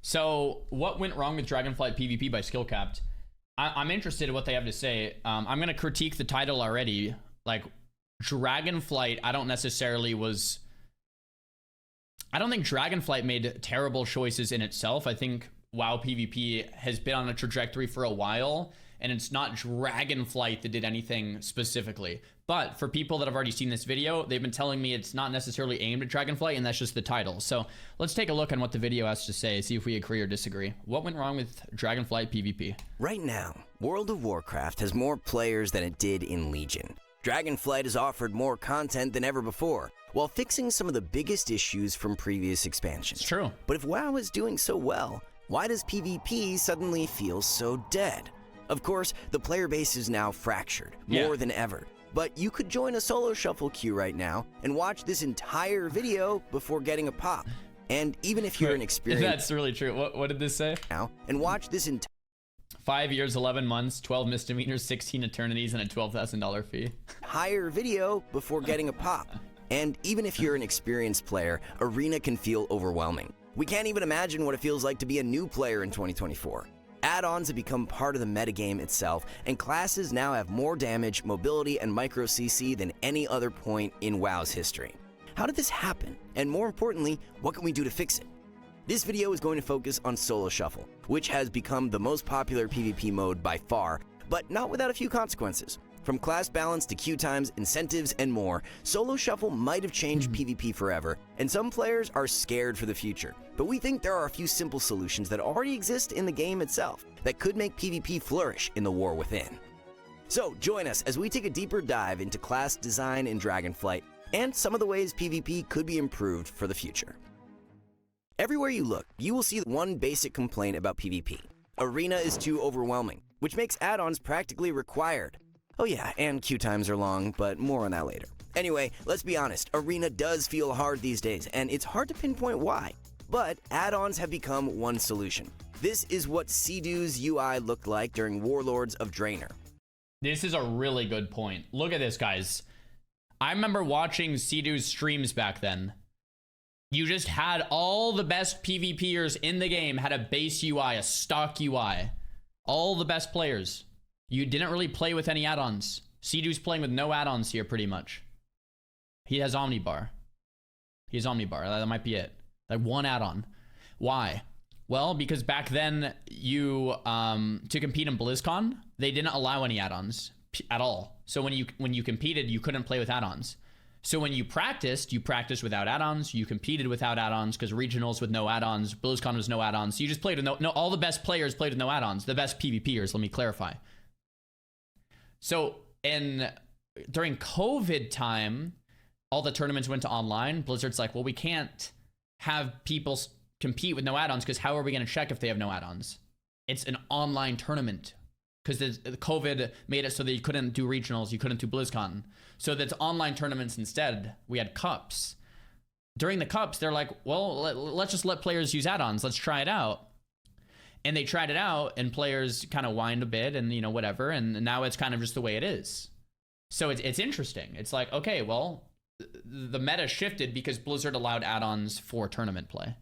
So what went wrong with Dragonflight PvP by Skill Capped? I'm interested in what they have to say. I'm going to critique the title already. Like, Dragonflight, I don't think Dragonflight made terrible choices in itself. I think WoW PvP has been on a trajectory for a while, and it's not Dragonflight that did anything specifically. But for people that have already seen this video, they've been telling me it's not necessarily aimed at Dragonflight, and that's just the title. So let's take a look on what the video has to say, see if we agree or disagree. What went wrong with Dragonflight PvP? Right now, World of Warcraft has more players than it did in Legion. Dragonflight has offered more content than ever before, while fixing some of the biggest issues from previous expansions. It's true. But if WoW is doing so well, why does PvP suddenly feel so dead? Of course, the player base is now fractured, more than ever. But you could join a solo shuffle queue right now and watch this entire video before getting a pop. And even if you're an experienced... That's really true. What did this say? Now, and watch this entire... 5 years, 11 months, 12 misdemeanors, 16 eternities, and a $12,000 fee. Higher video before getting a pop. And even if you're an experienced player, Arena can feel overwhelming. We can't even imagine what it feels like to be a new player in 2024. Add-ons have become part of the metagame itself, and classes now have more damage, mobility, and micro CC than any other point in WoW's history. How did this happen? And more importantly, what can we do to fix it? This video is going to focus on Solo Shuffle, which has become the most popular PvP mode by far, but not without a few consequences. From class balance to queue times, incentives, and more, Solo Shuffle might have changed PvP forever, and some players are scared for the future. But we think there are a few simple solutions that already exist in the game itself that could make PvP flourish in the war within. So join us as we take a deeper dive into class design in Dragonflight and some of the ways PvP could be improved for the future. Everywhere you look, you will see one basic complaint about PvP. Arena is too overwhelming, which makes add-ons practically required. Oh yeah, and queue times are long, but more on that later. Anyway, let's be honest, Arena does feel hard these days, and it's hard to pinpoint why. But add-ons have become one solution. This is what Seadu's UI looked like during Warlords of Draenor. This is a really good point. Look at this, guys. I remember watching Seadu's streams back then. You just had all the best PvPers in the game had a base UI, a stock UI. All the best players. You didn't really play with any add-ons. Seadu's playing with no add-ons here, pretty much. He has Omnibar. He has Omnibar. That might be it. Like one add-on. Why? Well, because back then, to compete in BlizzCon, they didn't allow any add-ons at all. So when you competed, you couldn't play with add-ons. So when you practiced without add-ons. You competed without add-ons because regionals with no add-ons. BlizzCon was no add-ons. So you just played with no. All the best players played with no add-ons. The best PvPers. Let me clarify. So during COVID time, all the tournaments went to online. Blizzard's like, well, we can't have people compete with no add-ons because how are we going to check if they have no add-ons? It's an online tournament because the COVID made it so that you couldn't do regionals, you couldn't do BlizzCon. So that's online tournaments instead. We had cups. During the cups, they're like, well, let's just let players use add-ons. Let's try it out. And they tried it out, and players kind of whined a bit, and whatever. And now it's kind of just the way it is. So it's interesting. It's like, okay, well, the meta shifted because Blizzard allowed add-ons for tournament play.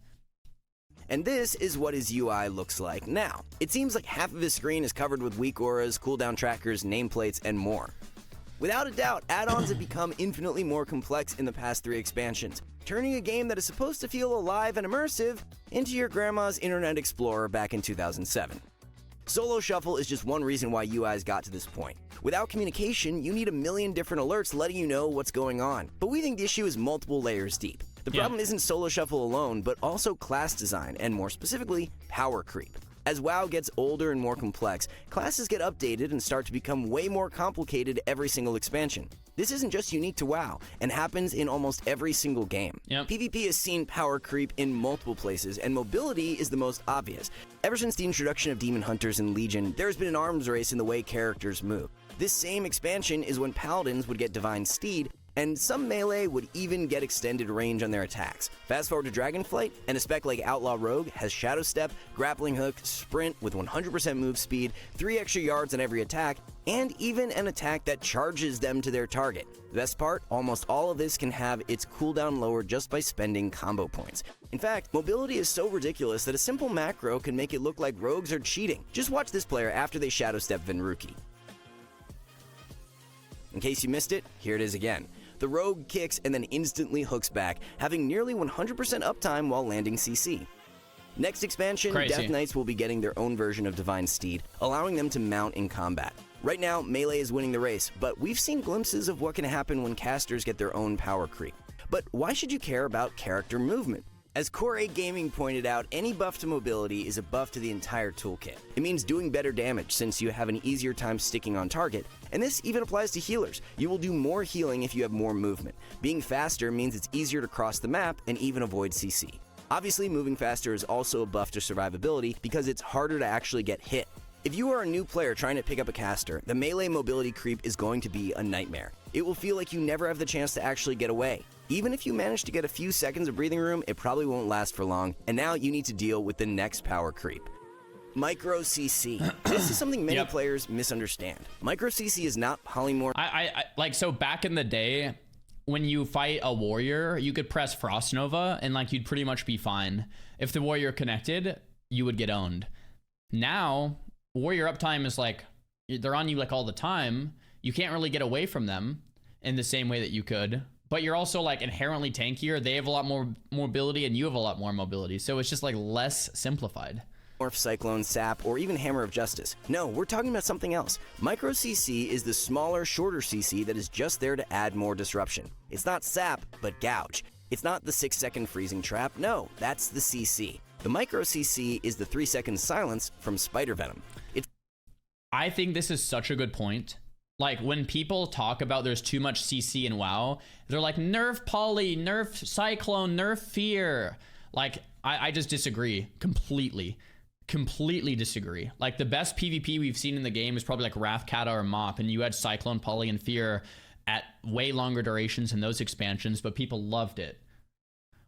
And this is what his UI looks like now. It seems like half of his screen is covered with weak auras, cooldown trackers, nameplates, and more. Without a doubt, add-ons have become infinitely more complex in the past 3 expansions, turning a game that is supposed to feel alive and immersive into your grandma's Internet Explorer back in 2007. Solo Shuffle is just one reason why UIs got to this point. Without communication, you need a million different alerts letting you know what's going on. But we think the issue is multiple layers deep. The problem isn't Solo Shuffle alone, but also class design, and more specifically, power creep. As WoW gets older and more complex, classes get updated and start to become way more complicated every single expansion. This isn't just unique to WoW, and happens in almost every single game. PvP has seen power creep in multiple places, and mobility is the most obvious. Ever since the introduction of Demon Hunters in Legion, there has been an arms race in the way characters move. This same expansion is when Paladins would get Divine Steed, and some melee would even get extended range on their attacks. Fast forward to Dragonflight, and a spec like Outlaw Rogue has Shadow Step, Grappling Hook, Sprint with 100% move speed, 3 extra yards on every attack, and even an attack that charges them to their target. The best part, almost all of this can have its cooldown lowered just by spending combo points. In fact, mobility is so ridiculous that a simple macro can make it look like rogues are cheating. Just watch this player after they Shadow Step Venruki. In case you missed it, here it is again. The rogue kicks and then instantly hooks back, having nearly 100% uptime while landing CC. Next expansion, Crazy. Death Knights will be getting their own version of Divine Steed, allowing them to mount in combat. Right now, melee is winning the race, but we've seen glimpses of what can happen when casters get their own power creep. But why should you care about character movement? As Core 8 Gaming pointed out, any buff to mobility is a buff to the entire toolkit. It means doing better damage since you have an easier time sticking on target, and this even applies to healers. You will do more healing if you have more movement. Being faster means it's easier to cross the map and even avoid CC. Obviously, moving faster is also a buff to survivability because it's harder to actually get hit. If you are a new player trying to pick up a caster, the melee mobility creep is going to be a nightmare. It will feel like you never have the chance to actually get away. Even if you manage to get a few seconds of breathing room, it probably won't last for long, and now you need to deal with the next power creep. Micro CC. This is something many players misunderstand. Micro CC is not polymorph. I like, so back in the day, when you fight a warrior, you could press Frost Nova and like you'd pretty much be fine. If the warrior connected, you would get owned. Now, warrior uptime is like, they're on you like all the time. You can't really get away from them in the same way that you could. But you're also like inherently tankier. They have a lot more mobility and you have a lot more mobility. So it's just like less simplified. Morph, Cyclone, Sap, or even Hammer of Justice. No, we're talking about something else. Micro CC is the smaller, shorter CC that is just there to add more disruption. It's not Sap, but Gouge. It's not the 6-second freezing trap. No, that's the CC. The Micro CC is the 3-second silence from Spider Venom. I think this is such a good point. Like, when people talk about there's too much CC in WoW, they're like, nerf Poly, nerf Cyclone, nerf Fear. Like, I just disagree completely. Completely disagree. Like, the best PvP we've seen in the game is probably like Wrathkata or Mop, and you had Cyclone, Poly, and Fear at way longer durations in those expansions, but people loved it.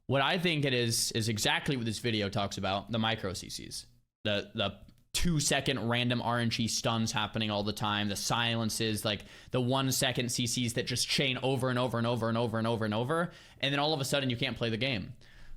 What I think it is exactly what this video talks about, the micro CCs. The 2-second random RNG stuns happening all the time, the silences, like the 1-second CCs that just chain over and over and over and over and over and over, and then all of a sudden you can't play the game.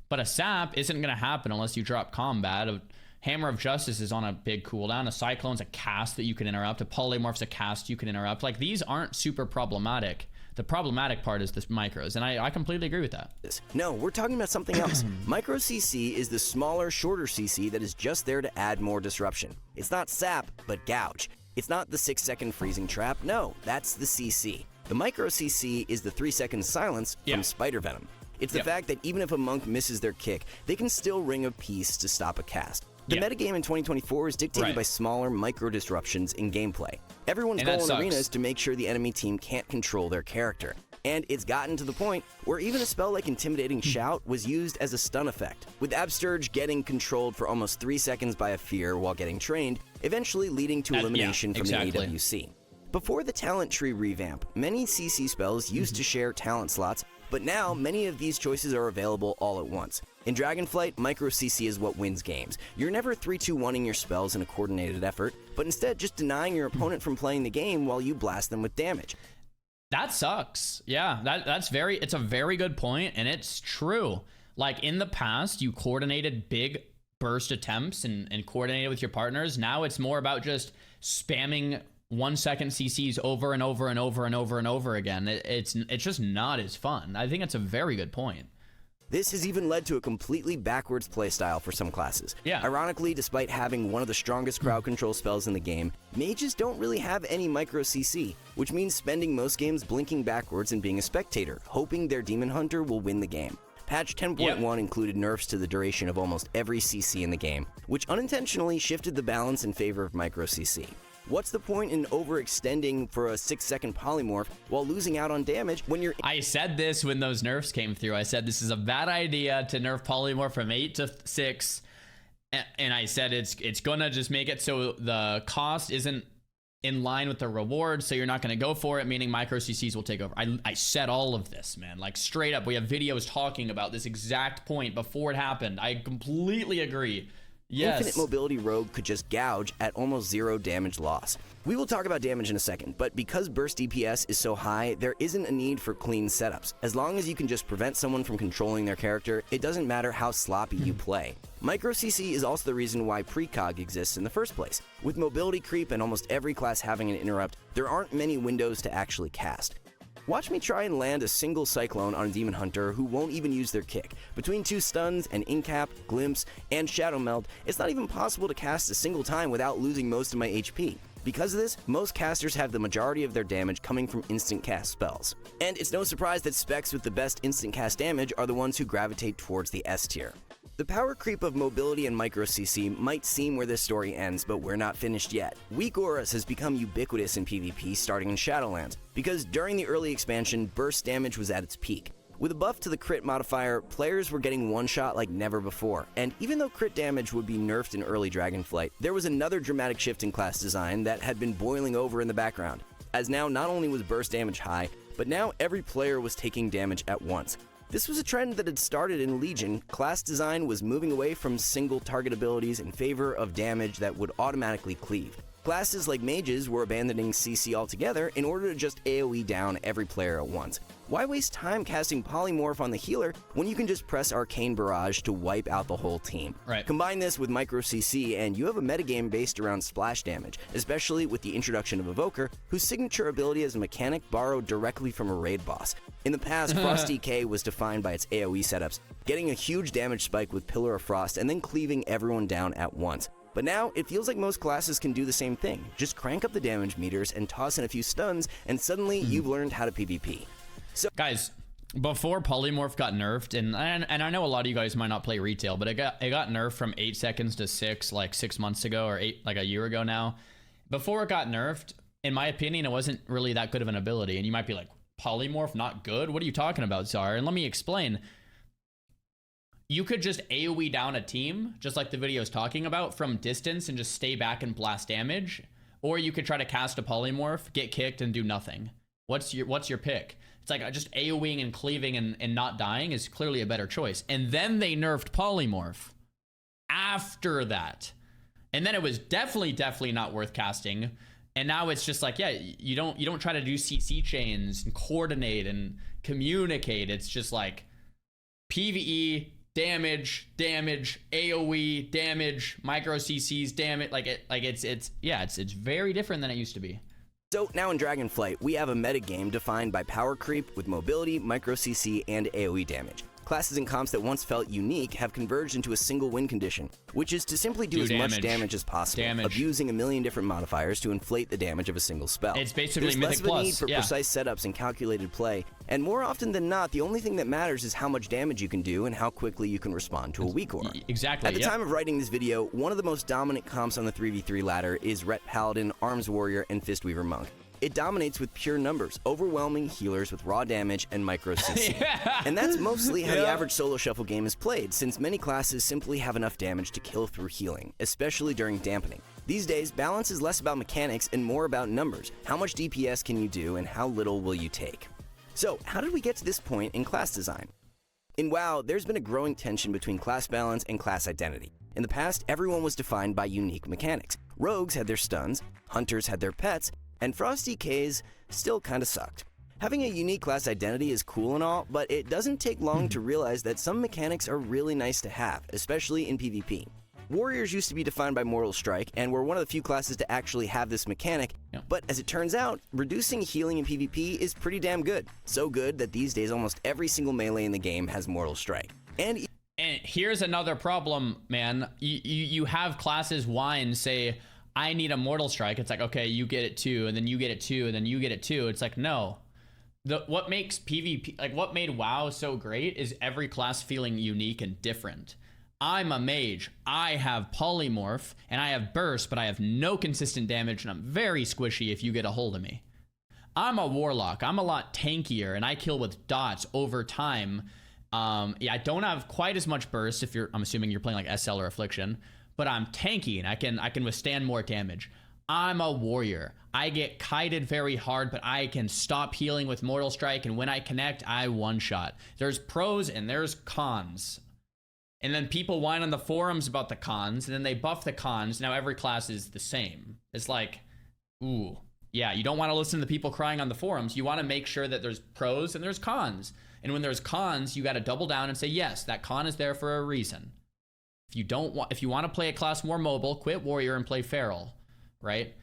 But a sap isn't going to happen unless you drop combat. A Hammer of Justice is on a big cooldown. A Cyclone's a cast that you can interrupt. A Polymorph's a cast you can interrupt. Like, these aren't super problematic. The problematic part is the micros, and I completely agree with that. No, we're talking about something else. Micro CC is the smaller, shorter CC that is just there to add more disruption. It's not Sap, but Gouge. It's not the 6-second freezing trap. No, that's the CC. The Micro CC is the 3-second silence from Spider Venom. It's the fact that even if a monk misses their kick, they can still ring a piece to stop a cast. The metagame in 2024 is dictated by smaller micro disruptions in gameplay. Everyone's goal in Arena is to make sure the enemy team can't control their character. And it's gotten to the point where even a spell like Intimidating Shout was used as a stun effect, with Absterge getting controlled for almost 3 seconds by a Fear while getting trained, eventually leading to elimination from the AWC. Before the talent tree revamp, many CC spells used to share talent slots, but now many of these choices are available all at once. In Dragonflight, Micro CC is what wins games. You're never 3-2-1ing your spells in a coordinated effort, but instead just denying your opponent from playing the game while you blast them with damage. That sucks. Yeah, it's a very good point, and it's true. Like, in the past, you coordinated big burst attempts and coordinated with your partners. Now it's more about just spamming 1-second CCs over and over and over and over and over again. It's just not as fun. I think it's a very good point. This has even led to a completely backwards playstyle for some classes. Yeah. Ironically, despite having one of the strongest crowd control spells in the game, mages don't really have any micro CC, which means spending most games blinking backwards and being a spectator, hoping their Demon Hunter will win the game. Patch 10.1 included nerfs to the duration of almost every CC in the game, which unintentionally shifted the balance in favor of micro CC. What's the point in overextending for a 6-second polymorph while losing out on damage when you're... I said this when those nerfs came through. I said this is a bad idea to nerf polymorph from 8 to 6. And I said it's gonna just make it so the cost isn't in line with the reward, so you're not going to go for it, meaning micro CCs will take over. I said all of this, man, like straight up. We have videos talking about this exact point before it happened. I completely agree. Yes. Infinite mobility rogue could just gouge at almost 0 damage loss. We will talk about damage in a second, but because burst DPS is so high, there isn't a need for clean setups. As long as you can just prevent someone from controlling their character, it doesn't matter how sloppy you play. Micro CC is also the reason why precog exists in the first place. With mobility creep and almost every class having an interrupt, there aren't many windows to actually cast. Watch me try and land a single Cyclone on a Demon Hunter who won't even use their kick. Between 2 stuns, an Incap, Glimpse, and Shadow Meld, it's not even possible to cast a single time without losing most of my HP. Because of this, most casters have the majority of their damage coming from instant cast spells. And it's no surprise that specs with the best instant cast damage are the ones who gravitate towards the S tier. The power creep of mobility and micro CC might seem where this story ends, but we're not finished yet. Weak auras has become ubiquitous in PvP starting in Shadowlands, because during the early expansion, burst damage was at its peak. With a buff to the crit modifier, players were getting one-shot like never before, and even though crit damage would be nerfed in early Dragonflight, there was another dramatic shift in class design that had been boiling over in the background, as now not only was burst damage high, but now every player was taking damage at once. This was a trend that had started in Legion. Class design was moving away from single target abilities in favor of damage that would automatically cleave. Classes like mages were abandoning CC altogether in order to just AoE down every player at once. Why waste time casting Polymorph on the healer when you can just press Arcane Barrage to wipe out the whole team? Right. Combine this with micro CC and you have a metagame based around splash damage, especially with the introduction of Evoker, whose signature ability is a mechanic borrowed directly from a raid boss. In the past, Frost DK was defined by its AoE setups, getting a huge damage spike with Pillar of Frost and then cleaving everyone down at once. But now, it feels like most classes can do the same thing. Just crank up the damage meters and toss in a few stuns, and suddenly you've learned how to PvP. So, guys, before Polymorph got nerfed, and I know a lot of you guys might not play retail, but it got nerfed from 8 seconds to 6, like 6 months ago, or 8, like a year ago now. Before it got nerfed, in my opinion, it wasn't really that good of an ability. And you might be like, Polymorph not good? What are you talking about, Czar? And let me explain. You could just AoE down a team, just like the video is talking about, from distance and just stay back and blast damage. Or you could try to cast a Polymorph, get kicked, and do nothing. What's your pick? It's like just AoEing and cleaving and not dying is clearly a better choice. And then they nerfed Polymorph after that. And then it was definitely not worth casting. And now it's just like, yeah, you don't try to do CC chains and coordinate and communicate. It's just like PvE, damage, AoE, damage, micro CCs, damage. It's very different than it used to be. So now in Dragonflight, we have a metagame defined by power creep with mobility, micro CC, and AoE damage. Classes and comps that once felt unique have converged into a single win condition, which is to simply do as much damage as possible, abusing a million different modifiers to inflate the damage of a single spell. It's basically There's Mythic less of a Plus. need for precise setups and calculated play, and more often than not, the only thing that matters is how much damage you can do and how quickly you can respond to a weak aura. Exactly. At the time of writing this video, one of the most dominant comps on the 3v3 ladder is Ret Paladin, Arms Warrior, and Fistweaver Monk. It dominates with pure numbers, overwhelming healers with raw damage and micro CC. And that's mostly how the average solo shuffle game is played, since many classes simply have enough damage to kill through healing, especially during dampening. These days, balance is less about mechanics and more about numbers. How much DPS can you do and how little will you take? So, how did we get to this point in class design? In WoW, there's been a growing tension between class balance and class identity. In the past, everyone was defined by unique mechanics. Rogues had their stuns, hunters had their pets, and Frost DKs still kinda sucked. Having a unique class identity is cool and all, but it doesn't take long to realize that some mechanics are really nice to have, especially in PvP. Warriors used to be defined by Mortal Strike, and were one of the few classes to actually have this mechanic, but as it turns out, reducing healing in PvP is pretty damn good. So good that these days almost every single melee in the game has Mortal Strike. And here's another problem, man. You have classes whine, say, I need a Mortal Strike. It's like, okay, you get it too, and then you get it too, and then you get it too. It's like, no. What makes PvP, like what made WoW so great is every class feeling unique and different. I'm a mage. I have Polymorph, and I have Burst, but I have no consistent damage, and I'm very squishy if you get a hold of me. I'm a Warlock. I'm a lot tankier, and I kill with dots over time. I don't have quite as much Burst I'm assuming you're playing like SL or Affliction, but I'm tanky and I can withstand more damage. I'm a warrior. I get kited very hard, but I can stop healing with Mortal Strike, and when I connect, I one-shot. There's pros and there's cons. And then people whine on the forums about the cons, and then they buff the cons. Now every class is the same. It's like, ooh, yeah, you don't want to listen to the people crying on the forums. You want to make sure that there's pros and there's cons. And when there's cons, you got to double down and say, yes, that con is there for a reason. If you want to play a class more mobile, quit warrior and play feral, right?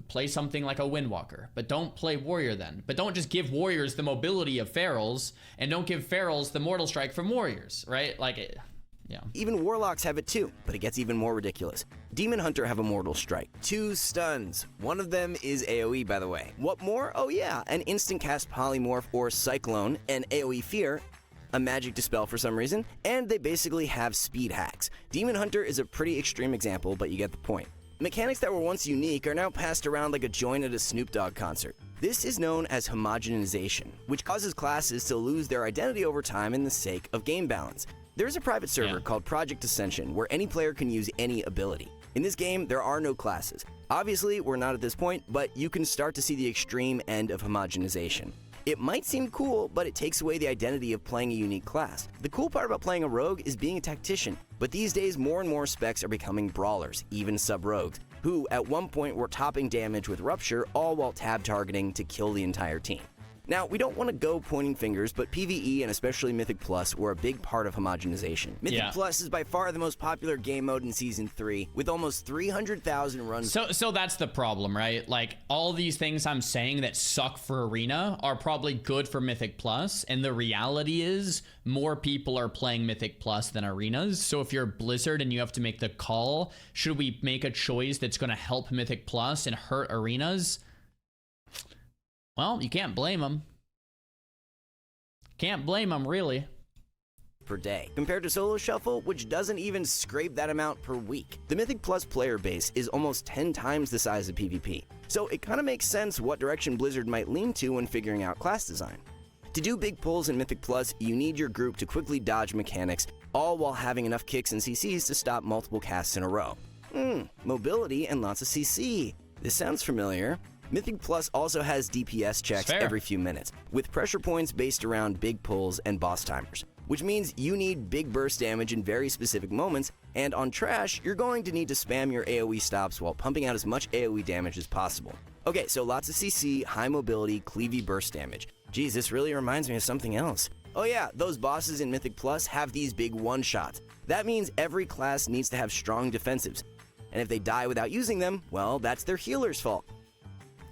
Play something like a Windwalker, but don't play warrior then. But don't just give warriors the mobility of ferals, and don't give ferals the mortal strike from warriors, right? Like, yeah. Even warlocks have it too, but it gets even more ridiculous. Demon Hunter have a mortal strike, 2 stuns. One of them is AoE, by the way. What more? Oh yeah, an instant cast polymorph or cyclone, an AoE fear, a magic dispel for some reason, and they basically have speed hacks. Demon Hunter is a pretty extreme example, but you get the point. Mechanics that were once unique are now passed around like a joint at a Snoop Dogg concert. This is known as Homogeneization, which causes classes to lose their identity over time in the sake of game balance. There's a private server called Project Ascension where any player can use any ability. In this game, there are no classes. Obviously, we're not at this point, but you can start to see the extreme end of homogenization. It might seem cool, but it takes away the identity of playing a unique class. The cool part about playing a rogue is being a tactician, but these days more and more specs are becoming brawlers, even sub-rogues, who at one point were topping damage with Rupture, all while tab targeting to kill the entire team. Now, we don't want to go pointing fingers, but PvE and especially Mythic Plus were a big part of homogenization. Mythic Plus is by far the most popular game mode in Season 3, with almost 300,000 runs. So that's the problem, right? Like, all these things I'm saying that suck for Arena are probably good for Mythic Plus, and the reality is more people are playing Mythic Plus than Arenas. So if you're Blizzard and you have to make the call, should we make a choice that's going to help Mythic Plus and hurt Arenas? Well, you can't blame them. Can't blame them, really. Per day, compared to Solo Shuffle, which doesn't even scrape that amount per week. The Mythic Plus player base is almost 10 times the size of PvP, so it kind of makes sense what direction Blizzard might lean to when figuring out class design. To do big pulls in Mythic Plus, you need your group to quickly dodge mechanics, all while having enough kicks and CCs to stop multiple casts in a row. Mobility and lots of CC. This sounds familiar. Mythic Plus also has DPS checks every few minutes, with pressure points based around big pulls and boss timers, which means you need big burst damage in very specific moments, and on Trash, you're going to need to spam your AoE stops while pumping out as much AoE damage as possible. Okay, so lots of CC, high mobility, cleavy burst damage. Geez, this really reminds me of something else. Oh yeah, those bosses in Mythic Plus have these big one-shots. That means every class needs to have strong defensives, and if they die without using them, well, that's their healer's fault.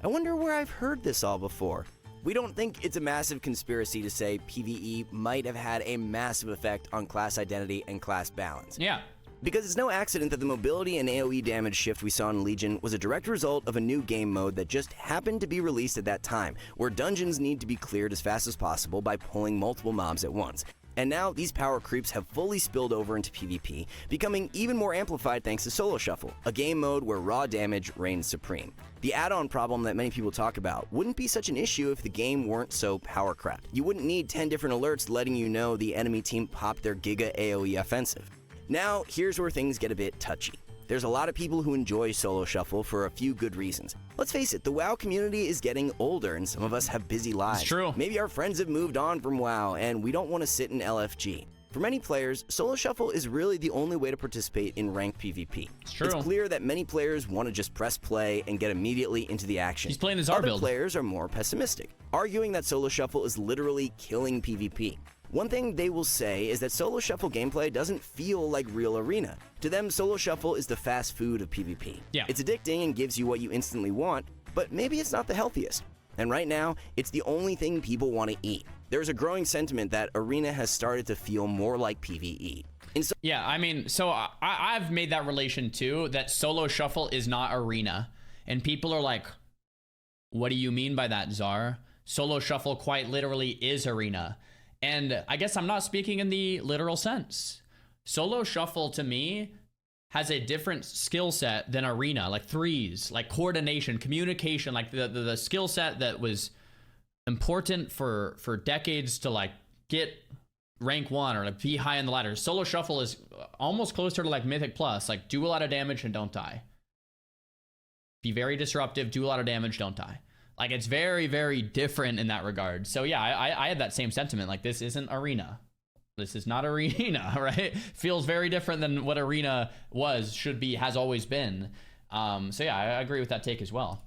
I wonder where I've heard this all before. We don't think it's a massive conspiracy to say PvE might have had a massive effect on class identity and class balance. Yeah. Because it's no accident that the mobility and AoE damage shift we saw in Legion was a direct result of a new game mode that just happened to be released at that time, where dungeons need to be cleared as fast as possible by pulling multiple mobs at once. And now these power creeps have fully spilled over into PvP, becoming even more amplified thanks to Solo Shuffle, a game mode where raw damage reigns supreme. The add-on problem that many people talk about wouldn't be such an issue if the game weren't so power crapped. You wouldn't need 10 different alerts letting you know the enemy team popped their Giga AoE offensive. Now, here's where things get a bit touchy. There's a lot of people who enjoy Solo Shuffle for a few good reasons. Let's face it, the WoW community is getting older and some of us have busy lives. It's true. Maybe our friends have moved on from WoW and we don't want to sit in LFG. For many players, Solo Shuffle is really the only way to participate in ranked PvP. It's true. It's clear that many players want to just press play and get immediately into the action. He's playing the Xaryu build. Other players are more pessimistic, arguing that Solo Shuffle is literally killing PvP. One thing they will say is that Solo Shuffle gameplay doesn't feel like real Arena. To them, Solo Shuffle is the fast food of PvP. Yeah. It's addicting and gives you what you instantly want, but maybe it's not the healthiest. And right now, it's the only thing people want to eat. There's a growing sentiment that Arena has started to feel more like PvE. Yeah, I mean, so I've made that relation too, that Solo Shuffle is not Arena. And people are like, what do you mean by that, Czar? Solo Shuffle quite literally is Arena. And I guess I'm not speaking in the literal sense. Solo Shuffle to me has a different skill set than Arena, like threes, like coordination, communication, like the skill set that was important for decades to like get rank 1 or like be high in the ladder. Solo Shuffle is almost closer to like Mythic Plus, like do a lot of damage and don't die. be very disruptive, do a lot of damage, don't die. Like, it's very, very different in that regard. So yeah, I had that same sentiment. Like, this isn't Arena. This is not Arena, right? Feels very different than what Arena was, should be, has always been. So yeah, I agree with that take as well.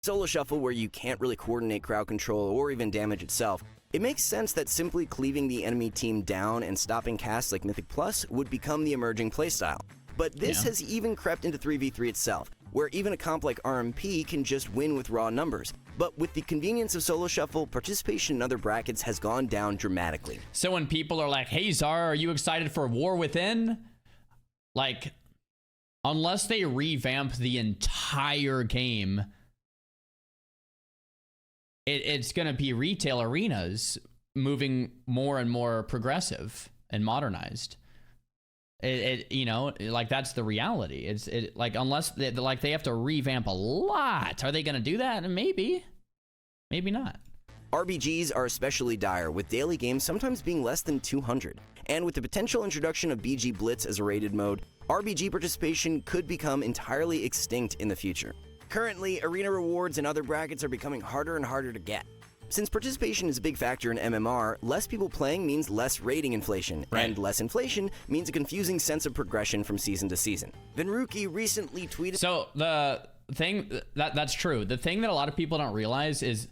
Solo shuffle, where you can't really coordinate crowd control or even damage itself, it makes sense that simply cleaving the enemy team down and stopping casts like Mythic Plus would become the emerging playstyle. But this has even crept into 3v3 itself, where even a comp like RMP can just win with raw numbers. But with the convenience of solo shuffle, participation in other brackets has gone down dramatically. So when people are like, hey Zar, are you excited for War Within? Like, unless they revamp the entire game, it's going to be retail arenas moving more and more progressive and modernized. You know, like, that's the reality. It's like, unless they have to revamp a lot, are they going to do that? Maybe not. RBGs are especially dire, with daily games sometimes being less than 200. And with the potential introduction of BG Blitz as a rated mode, RBG participation could become entirely extinct in the future. Currently, arena rewards and other brackets are becoming harder and harder to get. Since participation is a big factor in MMR, less people playing means less rating inflation, and less inflation means a confusing sense of progression from season to season. Venruki recently tweeted... So the thing, that's true. The thing that a lot of people don't realize is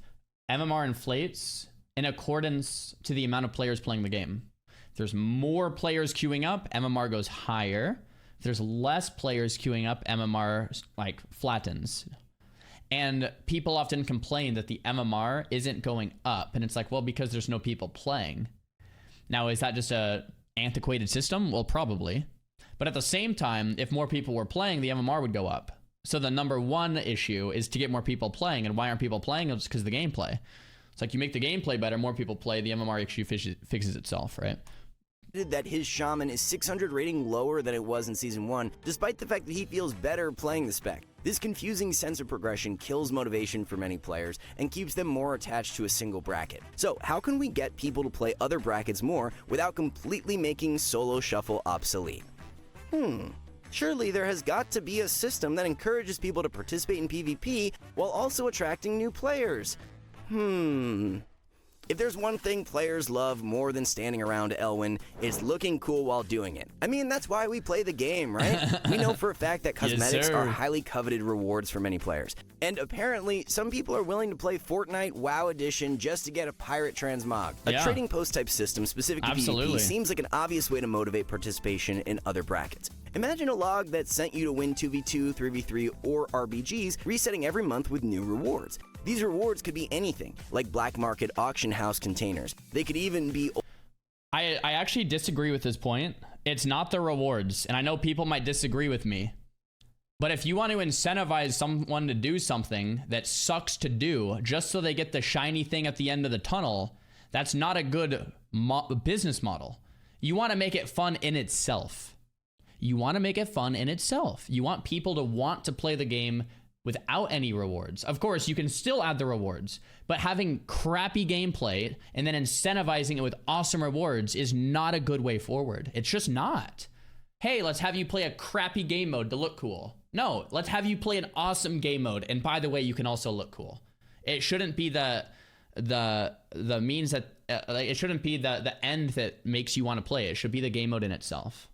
MMR inflates in accordance to the amount of players playing the game. If there's more players queuing up, MMR goes higher. If there's less players queuing up, MMR like flattens. And people often complain that the MMR isn't going up. And it's like, well, because there's no people playing. Now, is that just a antiquated system? Well, probably. But at the same time, if more people were playing, the MMR would go up. So the number one issue is to get more people playing. And why aren't people playing? It's because of the gameplay. It's like, you make the gameplay better, more people play, the MMR issue fixes itself, right? That his shaman is 600 rating lower than it was in Season 1, despite the fact that he feels better playing the spec. This confusing sense of progression kills motivation for many players and keeps them more attached to a single bracket. So how can we get people to play other brackets more without completely making solo shuffle obsolete? Surely there has got to be a system that encourages people to participate in PvP while also attracting new players. If there's one thing players love more than standing around Elwyn, it's looking cool while doing it. I mean, that's why we play the game, right? We know for a fact that cosmetics are highly coveted rewards for many players. And apparently, some people are willing to play Fortnite WoW Edition just to get a pirate transmog. A trading post type system specific to PvP seems like an obvious way to motivate participation in other brackets. Imagine a log that sent you to win 2v2, 3v3, or RBGs, resetting every month with new rewards. These rewards could be anything, like black market auction house containers. They could even be... I actually disagree with this point. It's not the rewards, and I know people might disagree with me. But if you want to incentivize someone to do something that sucks to do just so they get the shiny thing at the end of the tunnel, that's not a good business model. You want to make it fun in itself. You want to make it fun in itself. You want people to want to play the game without any rewards. Of course, you can still add the rewards, but having crappy gameplay and then incentivizing it with awesome rewards is not a good way forward. It's just not. Hey, let's have you play a crappy game mode to look cool. No, let's have you play an awesome game mode. And by the way, you can also look cool. It shouldn't be the means that it shouldn't be the end that makes you want to play. It should be the game mode in itself.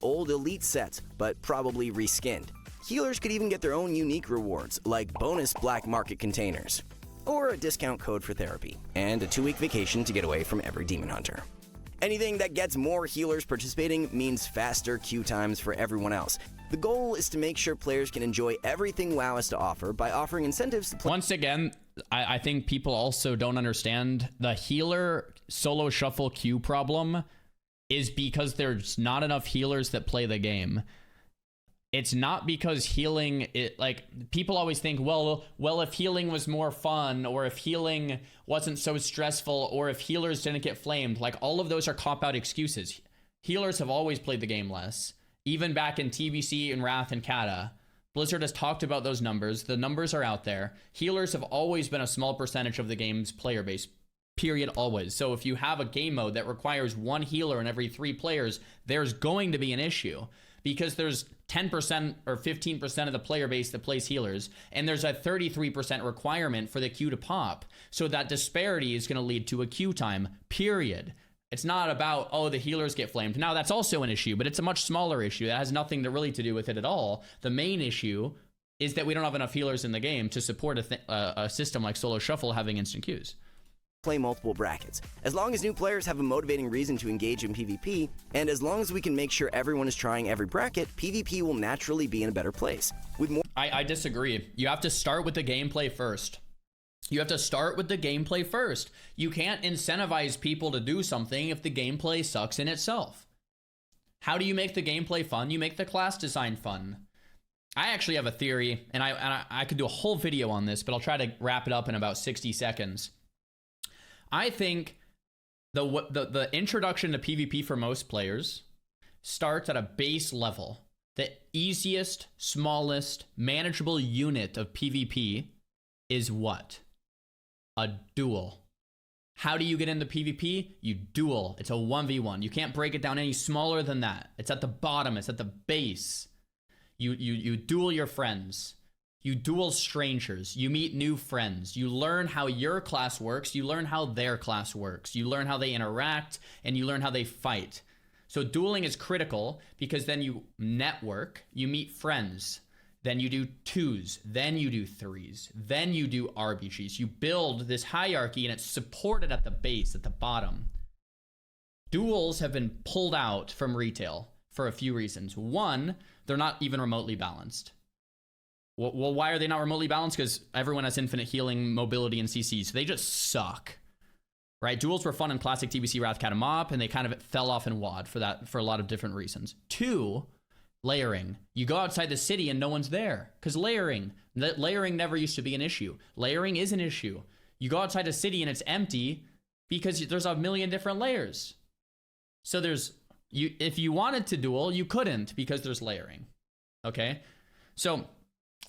Old elite sets, but probably reskinned. Healers could even get their own unique rewards, like bonus black market containers, or a discount code for therapy, and a 2-week vacation to get away from every demon hunter. Anything that gets more healers participating means faster queue times for everyone else. The goal is to make sure players can enjoy everything WoW has to offer by offering incentives to play. Once again, I think people also don't understand the healer solo shuffle queue problem is because there's not enough healers that play the game. It's not because healing, like, people always think, well, if healing was more fun, or if healing wasn't so stressful, or if healers didn't get flamed, like, all of those are cop-out excuses. Healers have always played the game less. Even back in TBC and Wrath and Kata, Blizzard has talked about those numbers. The numbers are out there. Healers have always been a small percentage of the game's player base, period, always. So if you have a game mode that requires one healer in every 3 players, there's going to be an issue, because there's 10% or 15% of the player base that plays healers, and there's a 33% requirement for the Q to pop. So that disparity is going to lead to a Q time, period. It's not about, oh, the healers get flamed. Now, that's also an issue, but it's a much smaller issue. That has nothing to do with it at all. The main issue is that we don't have enough healers in the game to support a system like Solo Shuffle having instant Qs. Play multiple brackets. As long as new players have a motivating reason to engage in PvP, and as long as we can make sure everyone is trying every bracket, PvP will naturally be in a better place. With more I disagree. You have to start with the gameplay first. You have to start with the gameplay first. You can't incentivize people to do something if the gameplay sucks in itself. How do you make the gameplay fun? You make the class design fun. I actually have a theory, and I could do a whole video on this, but I'll try to wrap it up in about 60 seconds. I think the introduction to PvP for most players starts at a base level. The easiest, smallest, manageable unit of PvP is what? A duel. How do you get into PvP? You duel. It's a 1v1. You can't break it down any smaller than that. It's at the bottom. It's at the base. You duel your friends. You duel strangers. You meet new friends. You learn how your class works. You learn how their class works. You learn how they interact, and you learn how they fight. So dueling is critical because then you network, you meet friends, then you do 2s, then you do 3s, then you do RBGs. You build this hierarchy, and it's supported at the base, at the bottom. Duels have been pulled out from retail for a few reasons. One, they're not even remotely balanced. Well, why are they not remotely balanced? Because everyone has infinite healing, mobility, and CC, so they just suck, right? Duels were fun in classic TBC, Wrath, Cat, and Mop, and they kind of fell off in WoD for a lot of different reasons. Two, layering. You go outside the city and no one's there, because layering never used to be an issue. Layering is an issue. You go outside a city and it's empty because there's a million different layers. So if you wanted to duel, you couldn't because there's layering, okay? So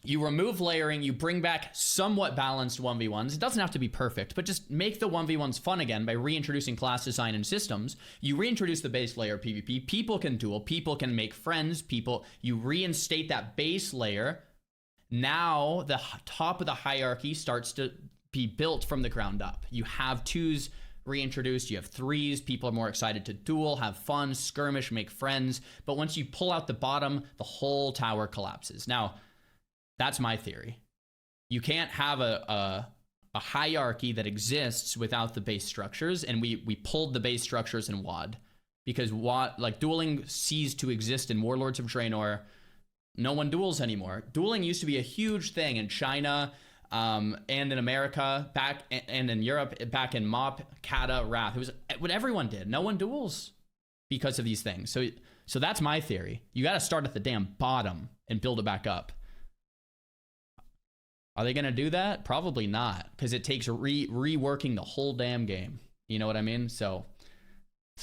you remove layering, you bring back somewhat balanced 1v1s. It doesn't have to be perfect, but just make the 1v1s fun again by reintroducing class design and systems. You reintroduce the base layer of PvP. People can duel. People can make friends. You reinstate that base layer. Now the top of the hierarchy starts to be built from the ground up. You have 2s reintroduced. You have 3s. People are more excited to duel, have fun, skirmish, make friends. But once you pull out the bottom, the whole tower collapses. Now, that's my theory. You can't have a hierarchy that exists without the base structures, and we pulled the base structures in WoD because dueling ceased to exist in Warlords of Draenor. No one duels anymore. Dueling used to be a huge thing in China and in America and in Europe back in Mop, Kata, Wrath. It was what everyone did. No one duels because of these things. So that's my theory. You got to start at the damn bottom and build it back up. Are they going to do that? Probably not, because it takes reworking the whole damn game. You know what I mean? So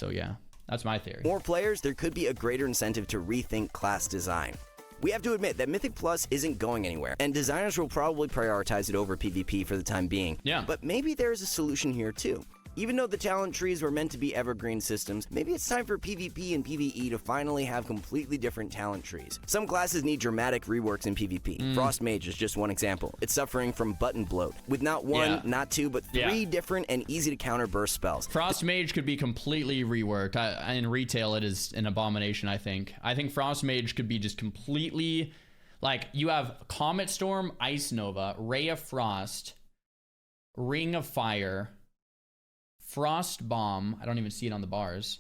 yeah, that's my theory. More players, there could be a greater incentive to rethink class design. We have to admit that Mythic Plus isn't going anywhere, and designers will probably prioritize it over PvP for the time being. Yeah. But maybe there's a solution here too. Even though the talent trees were meant to be evergreen systems, maybe it's time for PvP and PvE to finally have completely different talent trees. Some classes need dramatic reworks in PvP. Frost Mage is just one example. It's suffering from button bloat, with not one, not two, but 3 different and easy to counter burst spells. Frost Mage could be completely reworked. In retail, it is an abomination, I think. I think Frost Mage could be just completely... Like, you have Comet Storm, Ice Nova, Ray of Frost, Ring of Fire... Frost Bomb. I don't even see it on the bars.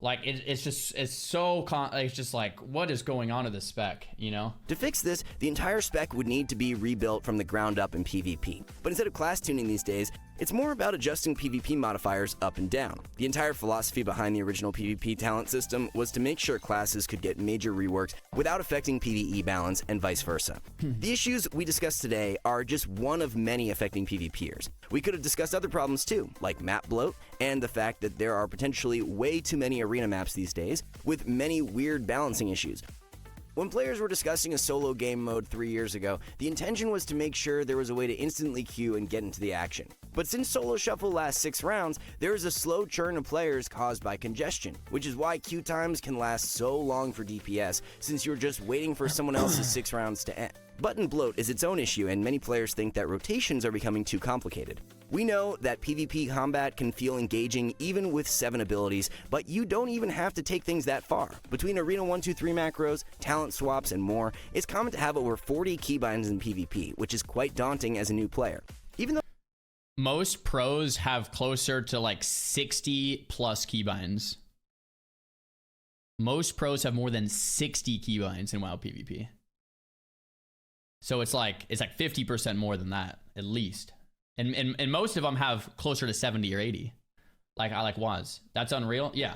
Like, it's just like, what is going on to this spec, you know? To fix this, the entire spec would need to be rebuilt from the ground up in PvP. But instead of class tuning these days, it's more about adjusting PvP modifiers up and down. The entire philosophy behind the original PvP talent system was to make sure classes could get major reworks without affecting PvE balance and vice versa. The issues we discussed today are just one of many affecting PvPers. We could have discussed other problems too, like map bloat, and the fact that there are potentially way too many arena maps these days, with many weird balancing issues. When players were discussing a solo game mode 3 years ago, the intention was to make sure there was a way to instantly queue and get into the action. But since Solo Shuffle lasts 6 rounds, there is a slow churn of players caused by congestion, which is why queue times can last so long for DPS, since you're just waiting for someone else's 6 rounds to end. Button bloat is its own issue, and many players think that rotations are becoming too complicated. We know that PvP combat can feel engaging even with 7 abilities, but you don't even have to take things that far. Between Arena 1-2-3 macros, talent swaps, and more, it's common to have over 40 keybinds in PvP, which is quite daunting as a new player. Even though most pros have closer to like 60 plus keybinds. Most pros have more than 60 keybinds in WoW PvP. So it's like 50% more than that, at least. And most of them have closer to 70 or 80. Like I like was. That's unreal. Yeah.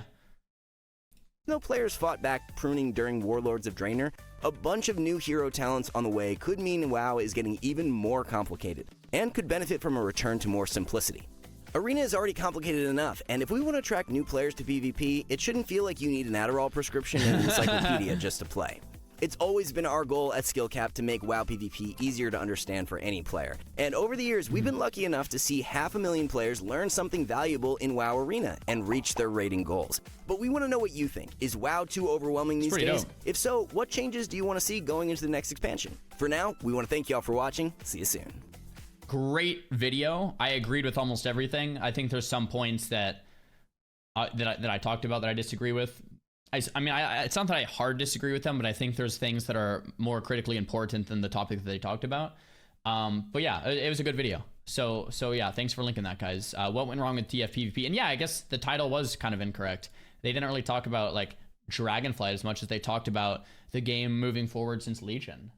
though players fought back pruning during Warlords of Draenor, a bunch of new hero talents on the way could mean WoW is getting even more complicated, and could benefit from a return to more simplicity. Arena is already complicated enough, and if we want to attract new players to PvP, it shouldn't feel like you need an Adderall prescription and an encyclopedia just to play. It's always been our goal at SkillCap to make WoW PvP easier to understand for any player. And over the years, we've been lucky enough to see 500,000 players learn something valuable in WoW Arena and reach their rating goals. But we want to know what you think. Is WoW too overwhelming these days? Dope. If so, what changes do you want to see going into the next expansion? For now, we want to thank y'all for watching. See you soon. Great video. I agreed with almost everything. I think there's some points that I talked about that I disagree with. I mean, it's not that I hard disagree with them, but I think there's things that are more critically important than the topic that they talked about. But yeah, it was a good video. So yeah, thanks for linking that, guys. What went wrong with TF PvP? And yeah, I guess the title was kind of incorrect. They didn't really talk about like Dragonflight as much as they talked about the game moving forward since Legion.